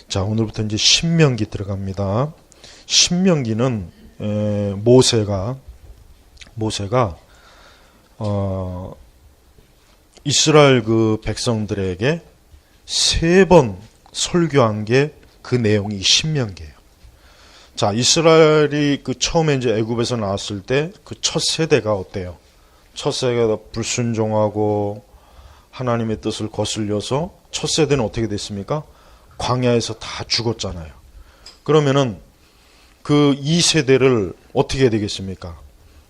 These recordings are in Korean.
자, 오늘부터 이제 신명기 들어갑니다. 신명기는 모세가 이스라엘 그 백성들에게 3번 설교한 게 그 내용이 신명기예요. 자, 이스라엘이 그 처음에 이제 애굽에서 나왔을 때 그 첫 세대가 어때요? 첫 세대가 불순종하고 하나님의 뜻을 거슬려서 첫 세대는 어떻게 됐습니까? 광야에서 다 죽었잖아요. 그러면은 그 2세대를 어떻게 해야 되겠습니까?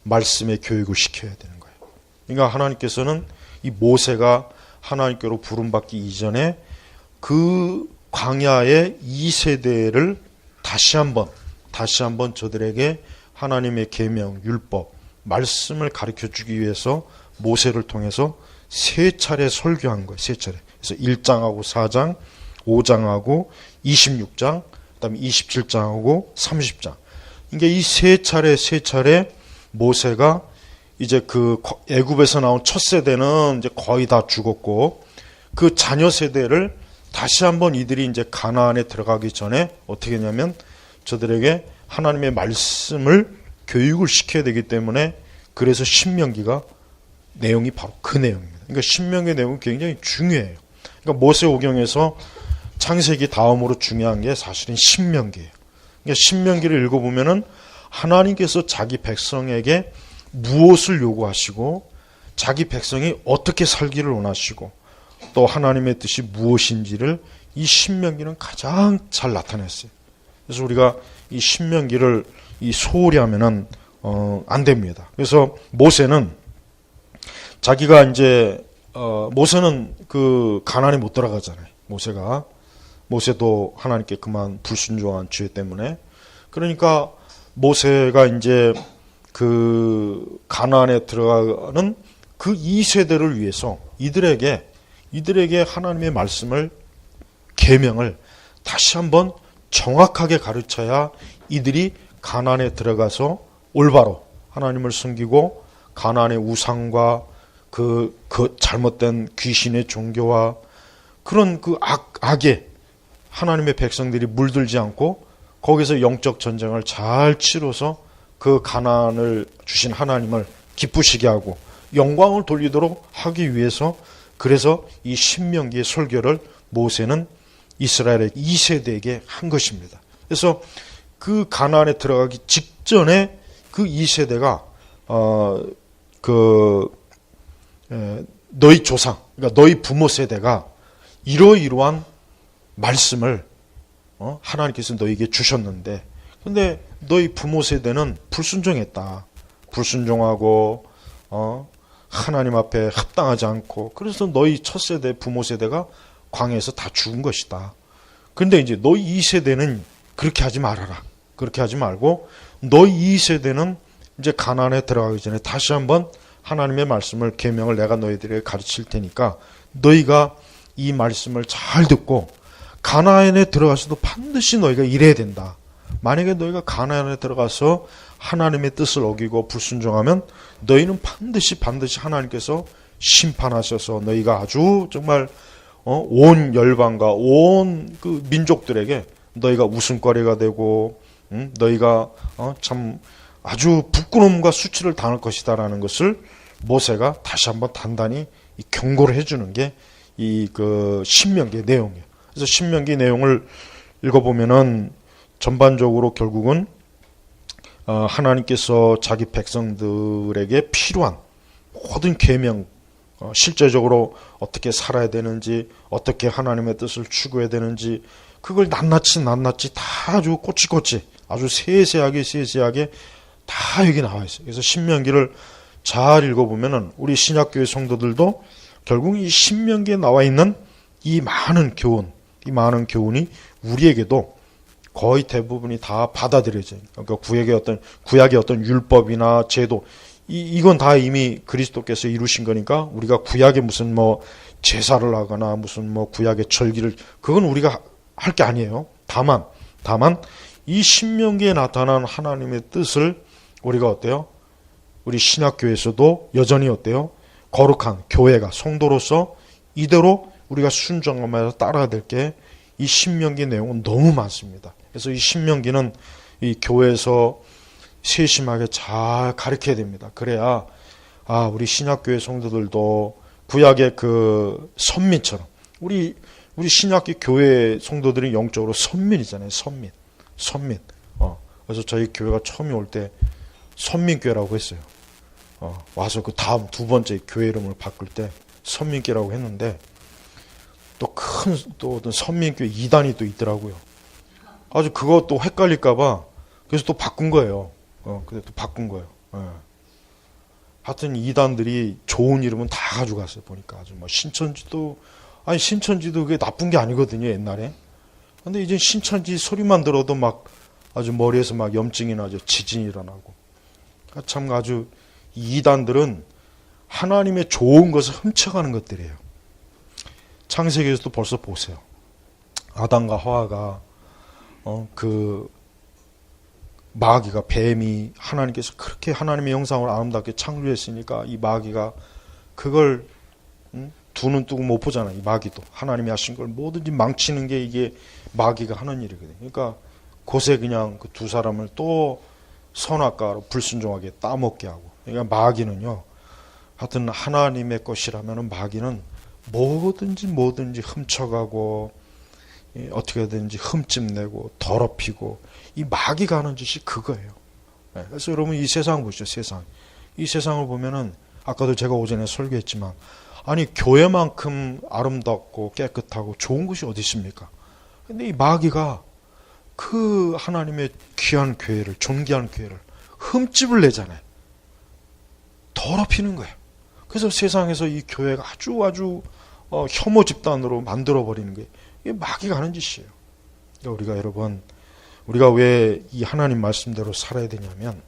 말씀의 교육을 시켜야 되는 거예요. 그러니까 하나님께서는 이 모세가 하나님께로 부름받기 이전에 그 광야의 2세대를 다시 한번 저들에게 하나님의 계명, 율법, 말씀을 가르쳐 주기 위해서 모세를 통해서 3차례 설교한 거예요. 3차례. 그래서 1장하고 4장, 5장하고 26장, 그다음에 27장하고 30장. 그러니까 이 3차례 모세가 이제 그 애굽에서 나온 첫 세대는 이제 거의 다 죽었고 그 자녀 세대를 다시 한번 이들이 이제 가나안에 들어가기 전에 어떻게 했냐면 저들에게 하나님의 말씀을 교육을 시켜야 되기 때문에 그래서 신명기가 내용이 바로 그 내용입니다. 그러니까 신명기의 내용은 굉장히 중요해요. 그러니까 모세오경에서 창세기 다음으로 중요한 게 사실은 신명기예요. 그러니까 신명기를 읽어보면은 하나님께서 자기 백성에게 무엇을 요구하시고 자기 백성이 어떻게 살기를 원하시고 또 하나님의 뜻이 무엇인지를 이 신명기는 가장 잘 나타냈어요. 그래서 우리가 이 신명기를 소홀히 하면은 안 됩니다. 그래서 모세는 자기가 이제 모세는 그 가나안에 못 들어가잖아요. 모세도 하나님께 그만 불순종한 죄 때문에 그러니까 모세가 이제 그 가나안에 들어가는 그 2세대를 위해서 이들에게 하나님의 말씀을 계명을 다시 한번 정확하게 가르쳐야 이들이 가나안에 들어가서 올바로 하나님을 섬기고 가나안의 우상과 그 잘못된 귀신의 종교와 그런 그 악에 하나님의 백성들이 물들지 않고 거기서 영적 전쟁을 잘 치러서 그 가나안을 주신 하나님을 기쁘시게 하고 영광을 돌리도록 하기 위해서 그래서 이 신명기의 설교를 모세는 이스라엘의 2세대에게 한 것입니다. 그래서 그 가나안에 들어가기 직전에 그 2세대가 너희 조상, 그러니까 너희 부모 세대가 이러이러한 말씀을 하나님께서 너희에게 주셨는데 근데 너희 부모 세대는 불순종했다. 불순종하고 하나님 앞에 합당하지 않고 그래서 너희 첫 세대 부모 세대가 광야에서 다 죽은 것이다. 그런데 이제 너희 2세대는 그렇게 하지 말아라. 그렇게 하지 말고 너희 2세대는 이제 가나안에 들어가기 전에 다시 한번 하나님의 말씀을 계명을 내가 너희들에게 가르칠 테니까 너희가 이 말씀을 잘 듣고 가나안에 들어가서도 반드시 너희가 이래야 된다. 만약에 너희가 가나안에 들어가서 하나님의 뜻을 어기고 불순종하면 너희는 반드시 하나님께서 심판하셔서 너희가 아주 정말 온 열방과 온 그 민족들에게 너희가 웃음거리가 되고 너희가 참 아주 부끄러움과 수치를 당할 것이다라는 것을 모세가 다시 한번 단단히 경고를 해주는 게 이 그 신명기의 내용이에요. 그래서 신명기 내용을 읽어보면은 전반적으로 결국은 하나님께서 자기 백성들에게 필요한 모든 계명, 실제적으로 어떻게 살아야 되는지, 어떻게 하나님의 뜻을 추구해야 되는지, 그걸 낱낱이 다 아주 꼬치꼬치, 아주 세세하게 다 여기 나와 있어요. 그래서 신명기를 잘 읽어보면은 우리 신약교회 성도들도 결국 이 신명기에 나와 있는 이 많은 교훈이 우리에게도 거의 대부분이 다 받아들여져요. 그러니까 구약의 어떤 율법이나 제도, 이건 다 이미 그리스도께서 이루신 거니까 우리가 구약에 무슨 제사를 하거나 무슨 구약의 절기를, 그건 우리가 할 게 아니에요. 다만 이 신명기에 나타난 하나님의 뜻을 우리가 어때요? 우리 신약교회에서도 여전히 어때요? 거룩한 교회가 성도로서 이대로 우리가 순종하면서 따라야 될 게 이 신명기 내용은 너무 많습니다. 그래서 이 신명기는 이 교회에서 세심하게 잘 가르쳐야 됩니다. 그래야 우리 신약교회 성도들도 구약의 그 선민처럼 우리 신약기 교회 성도들이 영적으로 선민이잖아요. 선민. 그래서 저희 교회가 처음에 올 때 선민교회라고 했어요. 와서 그 다음 두 번째 교회 이름을 바꿀 때 선민교회라고 했는데 또 어떤 선민교회 2단이 또 있더라고요. 아주 그거 또 헷갈릴까봐 그래서 또 바꾼 거예요. 근데 또 바꾼 거예요. 하여튼 2단들이 좋은 이름은 다 가져갔어요. 보니까 아주 뭐 신천지도 그게 나쁜 게 아니거든요. 옛날에. 근데 이제 신천지 소리만 들어도 막 아주 머리에서 막 염증이 나죠. 지진이 일어나고. 그러니까 참 아주 2단들은 하나님의 좋은 것을 훔쳐가는 것들이에요. 창세기에서도 벌써 보세요. 아담과 하와가 그 마귀가 뱀이 하나님께서 그렇게 하나님의 형상으로 아름답게 창조했으니까 이 마귀가 그걸 두 눈 뜨고 못 보잖아요. 이 마귀도 하나님이 하신 걸 뭐든지 망치는 게 이게 마귀가 하는 일이거든요. 그러니까 곳에 그냥 그 두 사람을 또 선악과로 불순종하게 따먹게 하고. 그러니까 마귀는요. 하여튼 하나님의 것이라면 마귀는 뭐든지 훔쳐가고 어떻게든지 흠집내고 더럽히고 이 마귀가 하는 짓이 그거예요. 그래서 여러분 이 세상 보시죠. 이 세상을 보면은 아까도 제가 오전에 설교했지만 교회만큼 아름답고 깨끗하고 좋은 곳이 어디 있습니까? 근데 이 마귀가 그 하나님의 귀한 교회를 존귀한 교회를 흠집을 내잖아요. 더럽히는 거예요. 그래서 세상에서 이 교회가 아주 혐오 집단으로 만들어버리는 게 이게 마귀가 하는 짓이에요. 그러니까 우리가 왜 이 하나님 말씀대로 살아야 되냐면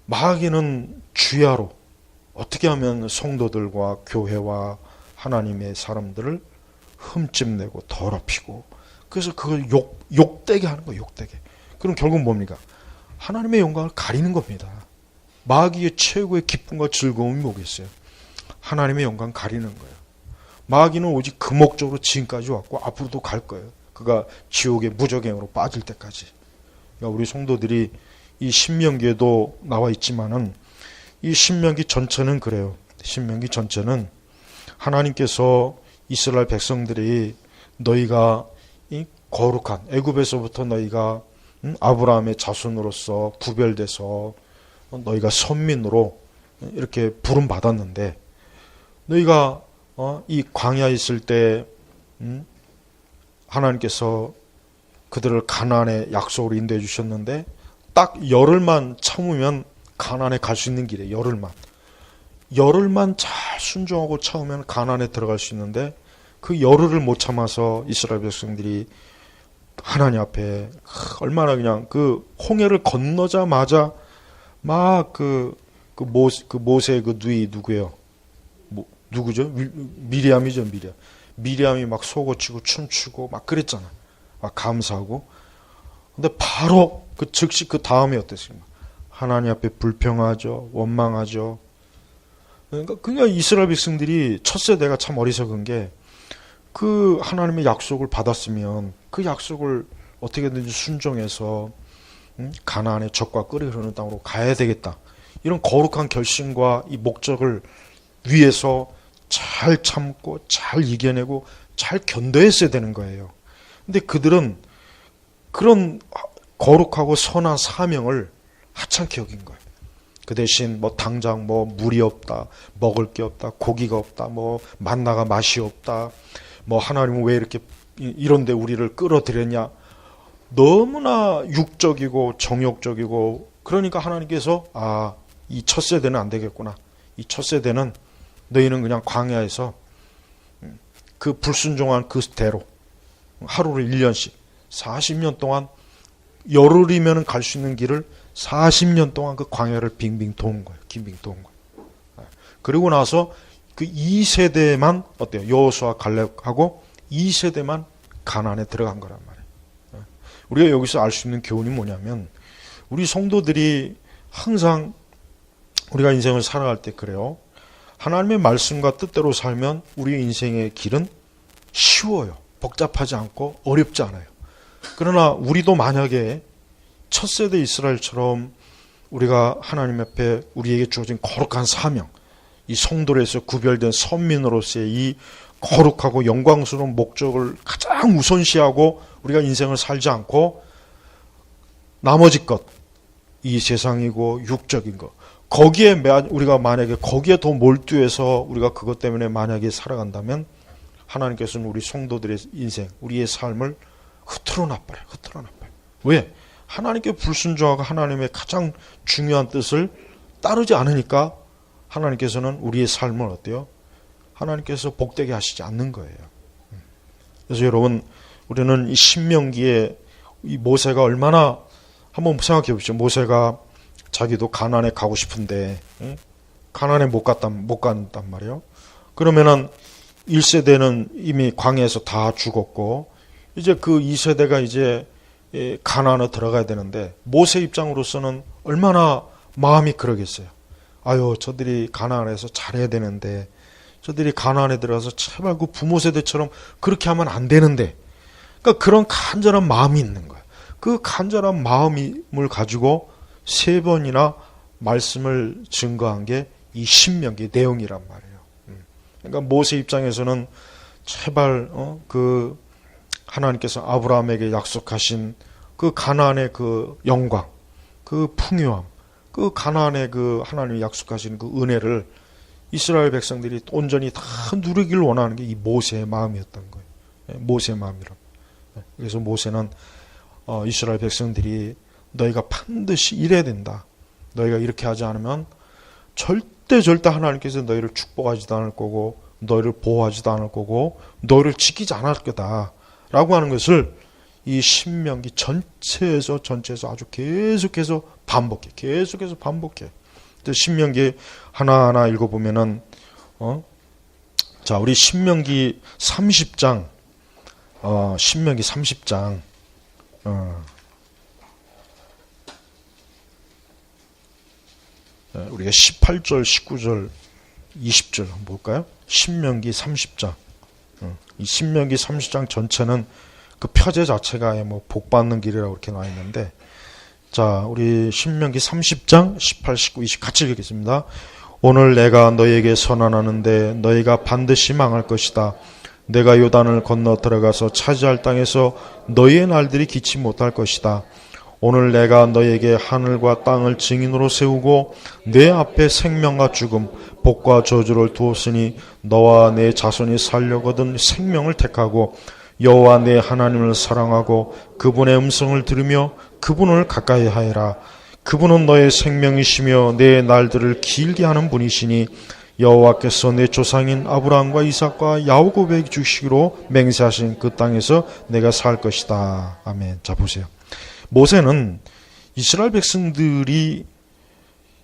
마귀는 주야로 어떻게 하면 성도들과 교회와 하나님의 사람들을 흠집내고 더럽히고 그래서 그걸 욕되게 하는 거예요. 욕되게. 그럼 결국 뭡니까? 하나님의 영광을 가리는 겁니다. 마귀의 최고의 기쁨과 즐거움이 뭐겠어요? 하나님의 영광 가리는 거예요. 마귀는 오직 그 목적으로 지금까지 왔고 앞으로도 갈 거예요. 그가 지옥의 무저갱으로 빠질 때까지. 그러니까 우리 성도들이 이 신명기에도 나와 있지만은 이 신명기 전체는 그래요. 신명기 전체는 하나님께서 이스라엘 백성들이 너희가 이 거룩한 애굽에서부터 너희가 아브라함의 자손으로서 구별돼서 너희가 선민으로 이렇게 부름 받았는데 너희가 이 광야에 있을 때 하나님께서 그들을 가나안의 약속으로 인도해 주셨는데 딱 열흘만 참으면 가나안에 갈 수 있는 길에 열흘만 잘 순종하고 참으면 가나안에 들어갈 수 있는데 그 열흘을 못 참아서 이스라엘 백성들이 하나님 앞에 얼마나 그냥 그 홍해를 건너자마자 막 그 모세의 그 누이 누구예요? 누구죠? 미리암이죠, 미리암. 미리암이 막 속어치고 춤추고 막 그랬잖아. 막 감사하고. 근데 바로 즉시 그 다음에 어땠습니까? 하나님 앞에 불평하죠, 원망하죠. 그러니까 이스라엘 백성들이 첫 세대가 참 어리석은 게 그 하나님의 약속을 받았으면 그 약속을 어떻게든지 순종해서 가나안의 젖과 꿀이 흐르는 땅으로 가야 되겠다. 이런 거룩한 결심과 이 목적을 위해서 잘 참고 잘 이겨내고 잘 견뎌했어야 되는 거예요. 근데 그들은 그런 거룩하고 선한 사명을 하찮게 여긴 거예요. 그 대신 당장 물이 없다, 먹을 게 없다, 고기가 없다, 만나가 맛이 없다, 하나님은 왜 이렇게 이런데 우리를 끌어들였냐. 너무나 육적이고 정욕적이고 그러니까 하나님께서 이 첫 세대는 안 되겠구나. 이 첫 세대는 너희는 그냥 광야에서 그 불순종한 그 대로 하루를 1년씩 40년 동안 열흘이면 갈 수 있는 길을 40년 동안 그 광야를 빙빙 도는 거예요. 빙빙 도는 거예요. 그리고 나서 그 2세대만 어때요? 여호수아 갈렙하고 2세대만 가나안에 들어간 거란 말이에요. 우리가 여기서 알 수 있는 교훈이 뭐냐면 우리 성도들이 항상 우리가 인생을 살아갈 때 그래요. 하나님의 말씀과 뜻대로 살면 우리 인생의 길은 쉬워요. 복잡하지 않고 어렵지 않아요. 그러나 우리도 만약에 첫 세대 이스라엘처럼 우리가 하나님 앞에 우리에게 주어진 거룩한 사명, 이 성도로서 구별된 선민으로서의 이 거룩하고 영광스러운 목적을 가장 우선시하고 우리가 인생을 살지 않고 나머지 것, 이 세상이고 육적인 것, 거기에 우리가 만약에 거기에 더 몰두해서 우리가 그것 때문에 만약에 살아간다면 하나님께서는 우리 성도들의 인생, 우리의 삶을 흐트러 놔버려요. 왜? 하나님께 불순종하고 하나님의 가장 중요한 뜻을 따르지 않으니까 하나님께서는 우리의 삶을 어때요? 하나님께서 복되게 하시지 않는 거예요. 그래서 여러분, 우리는 이 신명기에 이 모세가 얼마나, 한번 생각해 보십시오. 모세가 자기도 가나안에 가고 싶은데 가나안에 못 간단 말이에요. 그러면은 1세대는 이미 광야에서 다 죽었고 이제 그 2세대가 이제 가나안에 들어가야 되는데 모세 입장으로서는 얼마나 마음이 그러겠어요. 아유, 저들이 가나안에서 잘해야 되는데, 저들이 가나안에 들어가서 제발 그 부모 세대처럼 그렇게 하면 안 되는데, 그러니까 그런 간절한 마음이 있는 거예요. 그 간절한 마음을 가지고 3번이나 말씀을 증거한 게 이 신명기 내용이란 말이에요. 그러니까 모세 입장에서는 제발 그 하나님께서 아브라함에게 약속하신 그 가나안의 그 영광, 그 풍요함, 그 가나안의 그 하나님이 약속하신 그 은혜를 이스라엘 백성들이 온전히 다 누리기를 원하는 게 이 모세의 마음이었던 거예요. 모세의 마음이라. 그래서 모세는 이스라엘 백성들이 너희가 반드시 이래야 된다. 너희가 이렇게 하지 않으면 절대 하나님께서 너희를 축복하지도 않을 거고 너희를 보호하지도 않을 거고 너희를 지키지 않을 거다 라고 하는 것을 이 신명기 전체에서 아주 계속해서 반복해. 신명기 하나하나 읽어보면은 자, 우리 신명기 30장 신명기 30장 우리가 18절, 19절, 20절 한번 볼까요? 신명기 30장. 이 신명기 30장 전체는 그 표제 자체가 뭐 복받는 길이라고 이렇게 나와 있는데, 자, 우리 신명기 30장 18, 19, 20 같이 읽겠습니다. 오늘 내가 너희에게 선언하는데 너희가 반드시 망할 것이다. 내가 요단을 건너 들어가서 차지할 땅에서 너희의 날들이 기치 못할 것이다. 오늘 내가 너희에게 하늘과 땅을 증인으로 세우고 내 앞에 생명과 죽음, 복과 저주를 두었으니 너와 내 자손이 살려거든 생명을 택하고 여호와 내 하나님을 사랑하고 그분의 음성을 들으며 그분을 가까이 하여라. 그분은 너의 생명이시며 내 날들을 길게 하는 분이시니 여호와께서 내 조상인 아브라함과 이삭과 야곱에게 주시기로 맹세하신 그 땅에서 내가 살 것이다. 아멘. 자, 보세요. 모세는 이스라엘 백성들이,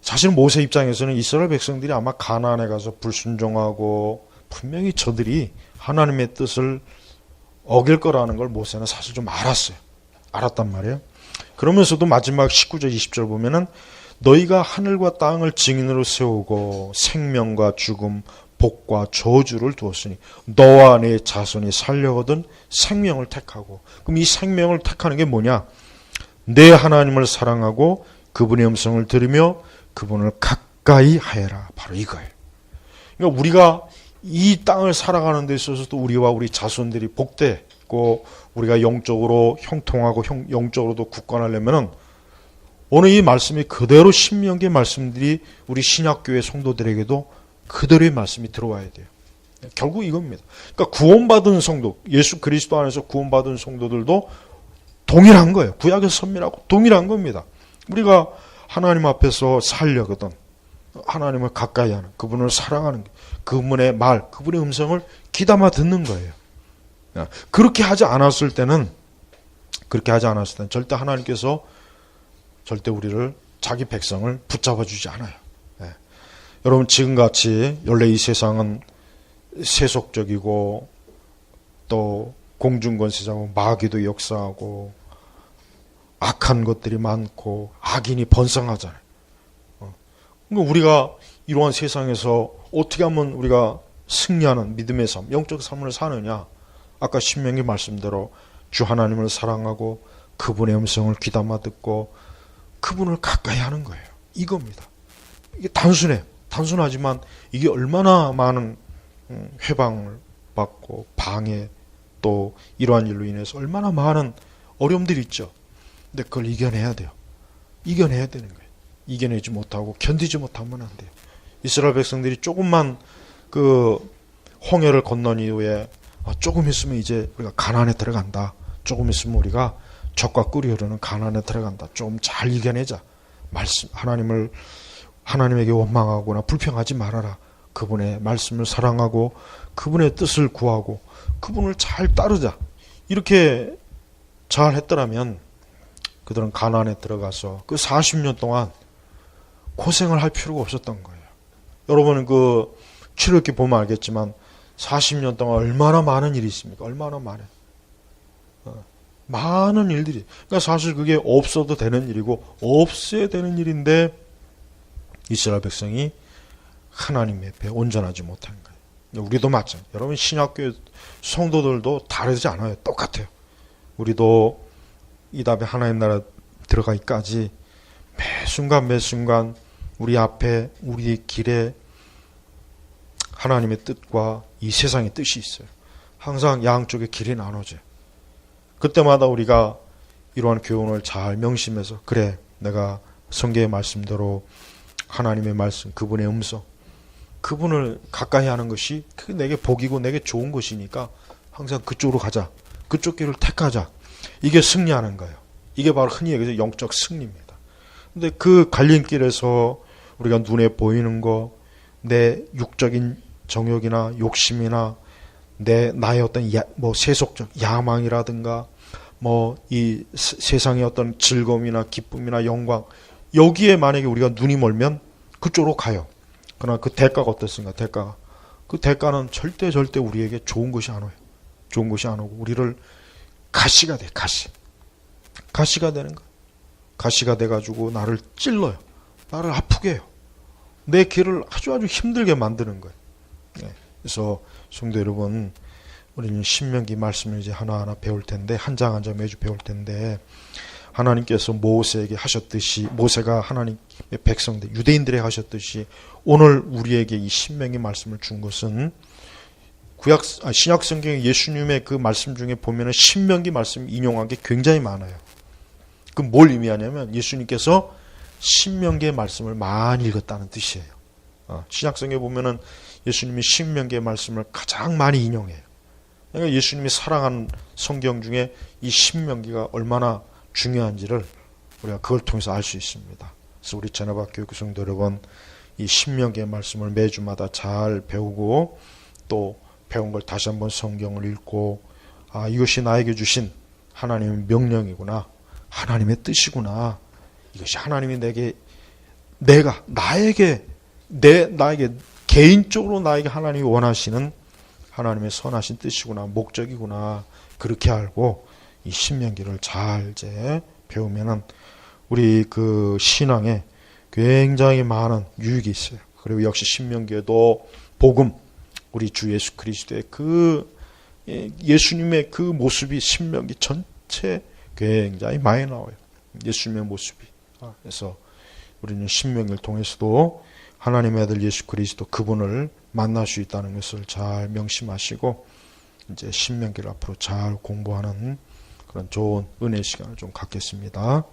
사실 모세 입장에서는 이스라엘 백성들이 아마 가나안에 가서 불순종하고 분명히 저들이 하나님의 뜻을 어길 거라는 걸 모세는 사실 좀 알았단 말이에요. 그러면서도 마지막 19절 20절 보면은 너희가 하늘과 땅을 증인으로 세우고 생명과 죽음, 복과 저주를 두었으니 너와 네 자손이 살려거든 생명을 택하고. 그럼 이 생명을 택하는 게 뭐냐? 내 하나님을 사랑하고 그분의 음성을 들으며 그분을 가까이 하여라. 바로 이거예요. 그러니까 우리가 이 땅을 살아가는 데 있어서도 우리와 우리 자손들이 복되고 우리가 영적으로 형통하고 영적으로도 굳건하려면은 오늘 이 말씀이 그대로 신명기의 말씀들이 우리 신약교회 성도들에게도 그대로의 말씀이 들어와야 돼요. 결국 이겁니다. 그러니까 구원받은 성도, 예수 그리스도 안에서 구원받은 성도들도 동일한 거예요. 구약의 선민하고 동일한 겁니다. 우리가 하나님 앞에서 살려거든 하나님을 가까이 하는, 그분을 사랑하는, 그분의 말, 그분의 음성을 귀담아 듣는 거예요. 그렇게 하지 않았을 때는 절대 하나님께서 절대 우리를, 자기 백성을 붙잡아 주지 않아요. 네. 여러분, 지금같이 원래 이 세상은 세속적이고 또 공중권세자고 마귀도 역사하고 악한 것들이 많고 악인이 번성하잖아요. 그러니까 우리가 이러한 세상에서 어떻게 하면 우리가 승리하는 믿음의 삶, 영적 삶을 사느냐? 아까 신명기 말씀대로 주 하나님을 사랑하고 그분의 음성을 귀담아 듣고 그분을 가까이 하는 거예요. 이겁니다. 이게 단순하지만 이게 얼마나 많은 회방을 받고 방해, 또 이러한 일로 인해서 얼마나 많은 어려움들이 있죠. 근데 그걸 이겨내야 돼요. 이겨내야 되는 거예요. 이겨내지 못하고 견디지 못하면 안 돼요. 이스라엘 백성들이 조금만 그 홍해를 건넌 이후에 조금 있으면 이제 우리가 가나안에 들어간다. 조금 있으면 우리가 적과 꿀이 흐르는 가나안에 들어간다. 좀 잘 이겨내자. 말씀 하나님에게 원망하거나 불평하지 말아라. 그분의 말씀을 사랑하고 그분의 뜻을 구하고 그분을 잘 따르자. 이렇게 잘 했더라면 그들은 가나안에 들어가서 그 40년 동안 고생을 할 필요가 없었던 거예요. 여러분은 그 출애굽기 보면 알겠지만 40년 동안 얼마나 많은 일이 있습니까? 얼마나 많은 일들이. 그러니까 사실 그게 없어도 되는 일이고 없어야 되는 일인데 이스라엘 백성이 하나님 앞에 온전하지 못한 거예요. 우리도 마찬가지. 여러분 신약교회 성도들도 다르지 않아요. 똑같아요. 우리도 이 다음에 하나님 나라 들어가기까지 매 순간 우리 앞에 우리 길에 하나님의 뜻과 이 세상의 뜻이 있어요. 항상 양쪽의 길이 나눠져요. 그때마다 우리가 이러한 교훈을 잘 명심해서 그래 내가 성경의 말씀대로 하나님의 말씀 그분의 음성 그분을 가까이 하는 것이 내게 복이고 내게 좋은 것이니까 항상 그쪽으로 가자. 그쪽 길을 택하자. 이게 승리하는 거예요. 이게 바로 흔히 얘기해서 영적 승리입니다. 근데 그 갈림길에서 우리가 눈에 보이는 거, 내 육적인 정욕이나 욕심이나 나의 어떤 세속적 야망이라든가 이 세상의 어떤 즐거움이나 기쁨이나 영광 여기에 만약에 우리가 눈이 멀면 그쪽으로 가요. 그러나 그 대가가 어떻습니까? 그 대가는 절대 우리에게 좋은 것이 안 와요. 좋은 것이 안 오고 우리를 가시가 돼. 가시가 되는 거예요. 가시가 돼가지고 나를 찔러요. 나를 아프게 해요. 내 길을 아주 힘들게 만드는 거예요. 그래서 성도 여러분, 우리는 신명기 말씀을 이제 하나하나 배울 텐데 한 장 한 장 매주 배울 텐데 하나님께서 모세에게 하셨듯이 모세가 하나님의 백성들 유대인들에게 하셨듯이 오늘 우리에게 이 신명기 말씀을 준 것은 신약 성경의 예수님의 그 말씀 중에 보면은 신명기 말씀 인용한 게 굉장히 많아요. 그 뭘 의미하냐면 예수님께서 신명기의 말씀을 많이 읽었다는 뜻이에요. 신약 성경에 보면은 예수님이 신명기의 말씀을 가장 많이 인용해요. 그러니까 예수님이 사랑한 성경 중에 이 신명기가 얼마나 중요한지를 우리가 그걸 통해서 알 수 있습니다. 그래서 우리 제나바교육 성도 여러분, 이 신명기의 말씀을 매주마다 잘 배우고 또 배운 걸 다시 한번 성경을 읽고 이것이 나에게 주신 하나님의 명령이구나. 하나님의 뜻이구나. 이것이 하나님이 나에게 개인적으로 나에게 하나님이 원하시는 하나님의 선하신 뜻이구나. 목적이구나. 그렇게 알고 이 신명기를 잘 이제 배우면은 우리 그 신앙에 굉장히 많은 유익이 있어요. 그리고 역시 신명기에도 복음, 우리 주 예수 그리스도의 그 예수님의 그 모습이 신명기 전체 굉장히 많이 나와요. 예수님의 모습이. 그래서 우리는 신명기를 통해서도 하나님의 아들 예수 그리스도 그분을 만날 수 있다는 것을 잘 명심하시고 이제 신명기를 앞으로 잘 공부하는 그런 좋은 은혜 시간을 좀 갖겠습니다.